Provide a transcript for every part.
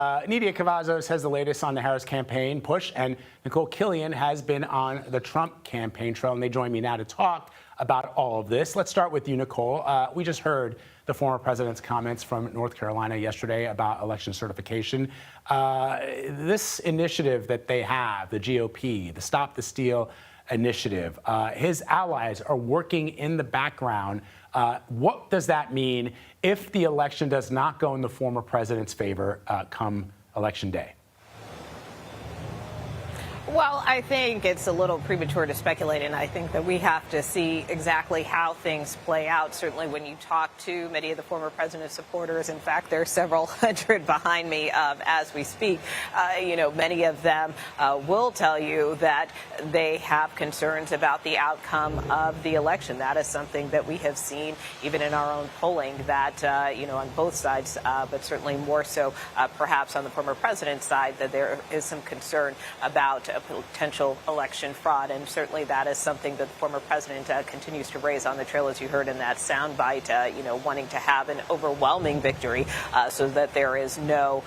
Nidia Cavazos has the latest on the Harris campaign push, and Nicole Killian has been on the Trump campaign trail, and they join me now to talk about all of this. Let's start with you, Nicole. We just heard the former president's comments from North Carolina yesterday about election certification. This initiative that they have, the GOP, the Stop the Steal initiative, his allies are working in the background. What does that mean if the election does not go in the former president's favor come Election Day? Well, I think it's a little premature to speculate, and I think that we have to see exactly how things play out. Certainly when you talk to many of the former president's supporters, in fact, there are several hundred behind me as we speak, many of them will tell you that they have concerns about the outcome of the election. That is something that we have seen even in our own polling that, on both sides, but certainly more so perhaps on the former president's side, that there is some concern about potential election fraud, and certainly that is something that the former president continues to raise on the trail, as you heard in that soundbite, wanting to have an overwhelming victory so that there is no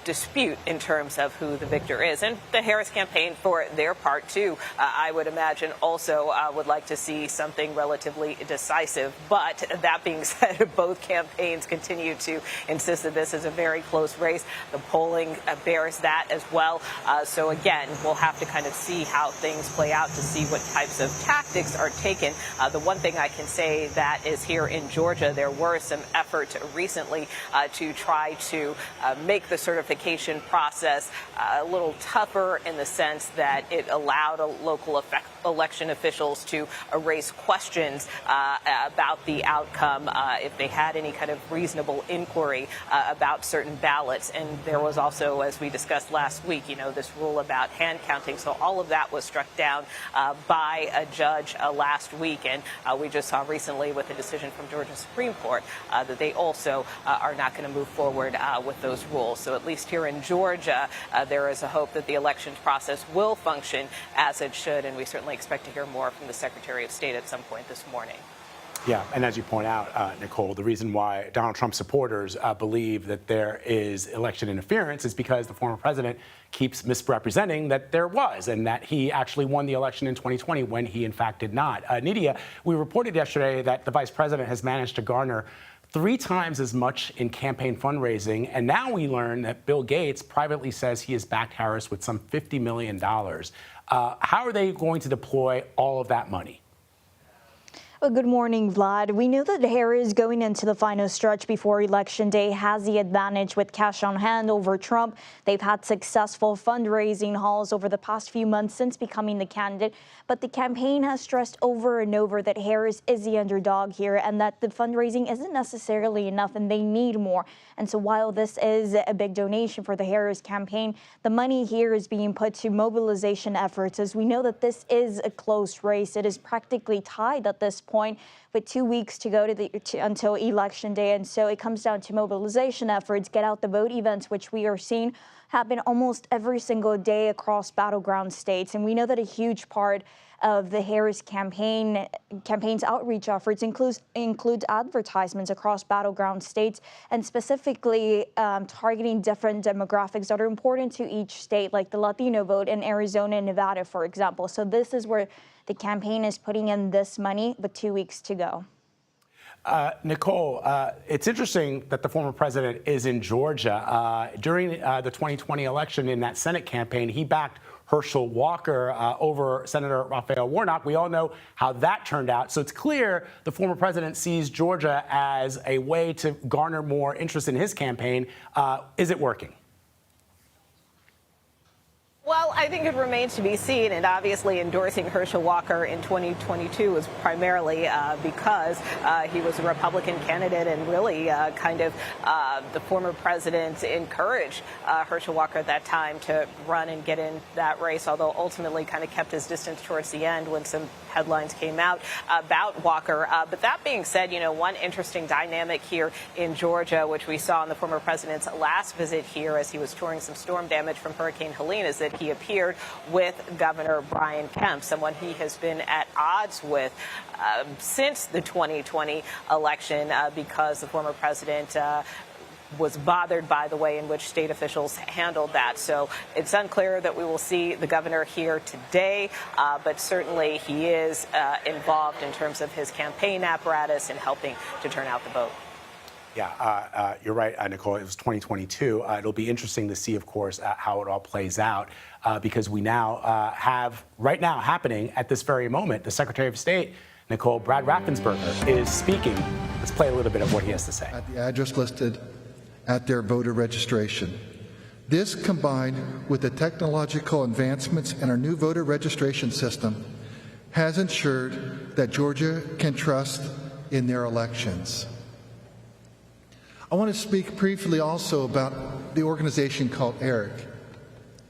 dispute in terms of who the victor is. And the Harris campaign, for their part, too, I would imagine also would like to see something relatively decisive. But that being said, both campaigns continue to insist that this is a very close race. The polling bears that as well. So again, we'll have to kind of see how things play out to see what types of tactics are taken. The one thing I can say that is here in Georgia, there were some efforts recently to try to make the certification process a little tougher in the sense that it allowed local election officials to raise questions about the outcome if they had any kind of reasonable inquiry about certain ballots. And there was also, as we discussed last week, this rule about hand counting. So all of that was struck down by a judge last week. And we just saw recently with a decision from Georgia Supreme Court that they also are not going to move forward with those rules. So at least here in Georgia, there is a hope that the elections process will function as it should. And we certainly expect to hear more from the Secretary of State at some point this morning. Yeah, and as you point out, Nicole, the reason why Donald Trump supporters believe that there is election interference is because the former president keeps misrepresenting that there was and that he actually won the election in 2020 when he, in fact, did not. Nidia, we reported yesterday that the vice president has managed to garner 3 times as much in campaign fundraising, and now we learn that Bill Gates privately says he has backed Harris with some $50 million. How are they going to deploy all of that money? Well, good morning, Vlad. We know that Harris, going into the final stretch before Election Day, has the advantage with cash on hand over Trump. They've had successful fundraising hauls over the past few months since becoming the candidate, but the campaign has stressed over and over that Harris is the underdog here and that the fundraising isn't necessarily enough and they need more. And so while this is a big donation for the Harris campaign, the money here is being put to mobilization efforts, as we know that this is a close race. It is practically tied at this point, with 2 weeks to go until Election Day. And so it comes down to mobilization efforts, get out the vote events, which we are seeing happen almost every single day across battleground states. And we know that a huge part of the Harris campaign's outreach efforts includes advertisements across battleground states, and specifically targeting different demographics that are important to each state, like the Latino vote in Arizona and Nevada, for example. So this is where the campaign is putting in this money, but 2 weeks to go. Nicole, it's interesting that the former president is in Georgia. During the 2020 election, in that Senate campaign, he backed Herschel Walker over Senator Raphael Warnock. We all know how that turned out. So it's clear the former president sees Georgia as a way to garner more interest in his campaign. Is it working? Well, I think it remains to be seen, and obviously endorsing Herschel Walker in 2022 was primarily because he was a Republican candidate, and really the former president encouraged Herschel Walker at that time to run and get in that race, although ultimately kind of kept his distance towards the end when some headlines came out about Walker. But that being said, one interesting dynamic here in Georgia, which we saw in the former president's last visit here as he was touring some storm damage from Hurricane Helene, is that he appeared with Governor Brian Kemp, someone he has been at odds with since the 2020 election because the former president was bothered by the way in which state officials handled that. So it's unclear that we will see the governor here today, but certainly he is involved in terms of his campaign apparatus and helping to turn out the vote. Yeah, you're right, Nicole. It was 2022. It'll be interesting to see, of course, how it all plays out, because we now have, right now happening at this very moment, the Secretary of State, Nicole, Brad Raffensperger, is speaking. Let's play a little bit of what he has to say. At the address listed at their voter registration. This, combined with the technological advancements in our new voter registration system, has ensured that Georgia can trust in their elections. I want to speak briefly also about the organization called ERIC.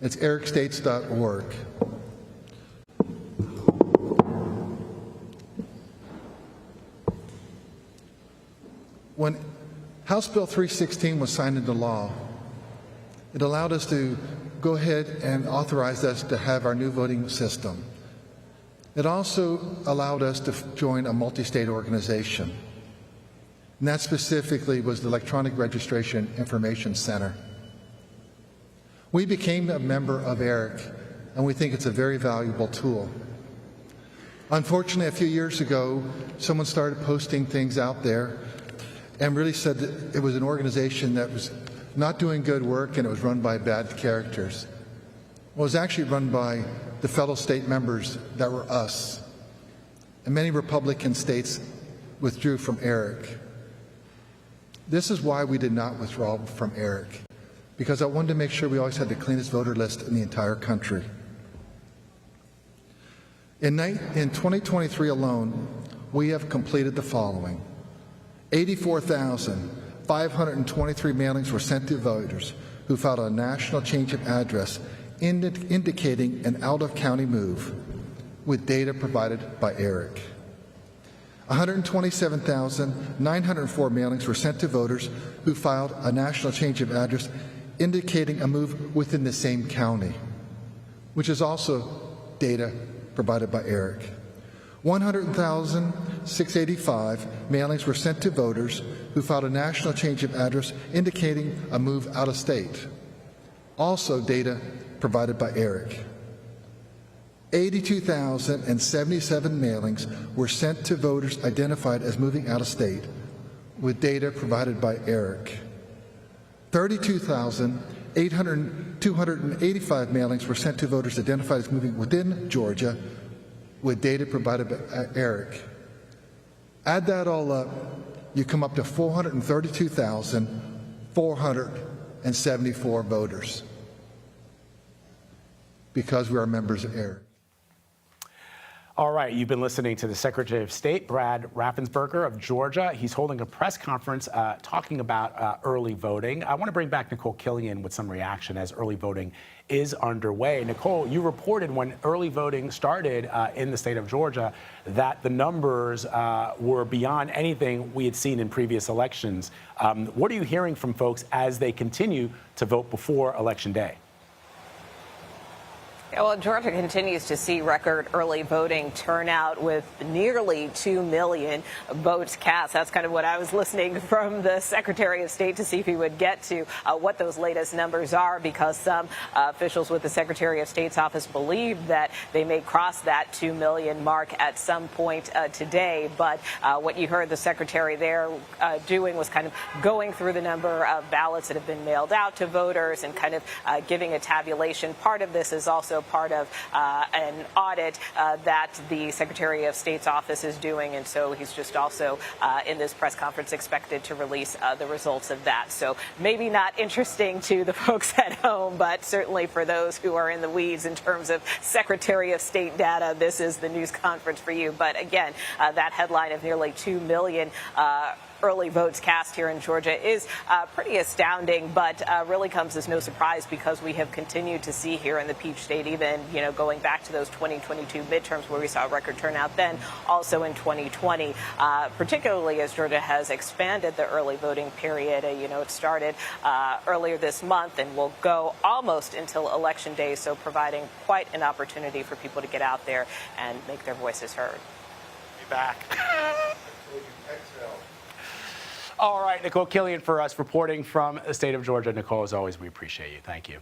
It's ericstates.org. When House Bill 316 was signed into law, it allowed us to go ahead and authorize us to have our new voting system. It also allowed us to join a multi-state organization. And that specifically was the Electronic Registration Information Center. We became a member of ERIC, and we think it's a very valuable tool. Unfortunately, a few years ago, someone started posting things out there and really said that it was an organization that was not doing good work and it was run by bad characters. It was actually run by the fellow state members that were us. And many Republican states withdrew from ERIC. This is why we did not withdraw from ERIC, because I wanted to make sure we always had the cleanest voter list in the entire country. In 2023 alone, we have completed the following. 84,523 mailings were sent to voters who filed a national change of address indicating an out-of-county move with data provided by ERIC. 127,904 mailings were sent to voters who filed a national change of address indicating a move within the same county, which is also data provided by ERIC. 100,685 mailings were sent to voters who filed a national change of address indicating a move out of state, also data provided by ERIC. 82,077 mailings were sent to voters identified as moving out of state, with data provided by ERIC. 32,285 mailings were sent to voters identified as moving within Georgia, with data provided by ERIC. Add that all up, you come up to 432,474 voters, because we are members of ERIC. All right, you've been listening to the Secretary of State, Brad Raffensperger of Georgia. He's holding a press conference talking about early voting. I want to bring back Nicole Killian with some reaction as early voting is underway. Nicole, you reported when early voting started in the state of Georgia that the numbers were beyond anything we had seen in previous elections. What are you hearing from folks as they continue to vote before Election Day? Well, Georgia continues to see record early voting turnout with nearly 2 million votes cast. That's kind of what I was listening from the Secretary of State to see if he would get to what those latest numbers are, because some officials with the Secretary of State's office believe that they may cross that 2 million mark at some point today. But what you heard the Secretary there doing was kind of going through the number of ballots that have been mailed out to voters and kind of giving a tabulation. Part of this is also part of an audit that the Secretary of State's office is doing, and so he's just also in this press conference expected to release the results of that. So maybe not interesting to the folks at home, but certainly for those who are in the weeds in terms of Secretary of State data, this is the news conference for you. But again, that headline of nearly 2 million early votes cast here in Georgia is pretty astounding, but really comes as no surprise, because we have continued to see here in the Peach State, even going back to those 2022 midterms where we saw record turnout then, also in 2020, particularly as Georgia has expanded the early voting period. It started earlier this month and will go almost until Election Day, so providing quite an opportunity for people to get out there and make their voices heard. Be back. All right, Nicole Killian for us reporting from the state of Georgia. Nicole, as always, we appreciate you. Thank you.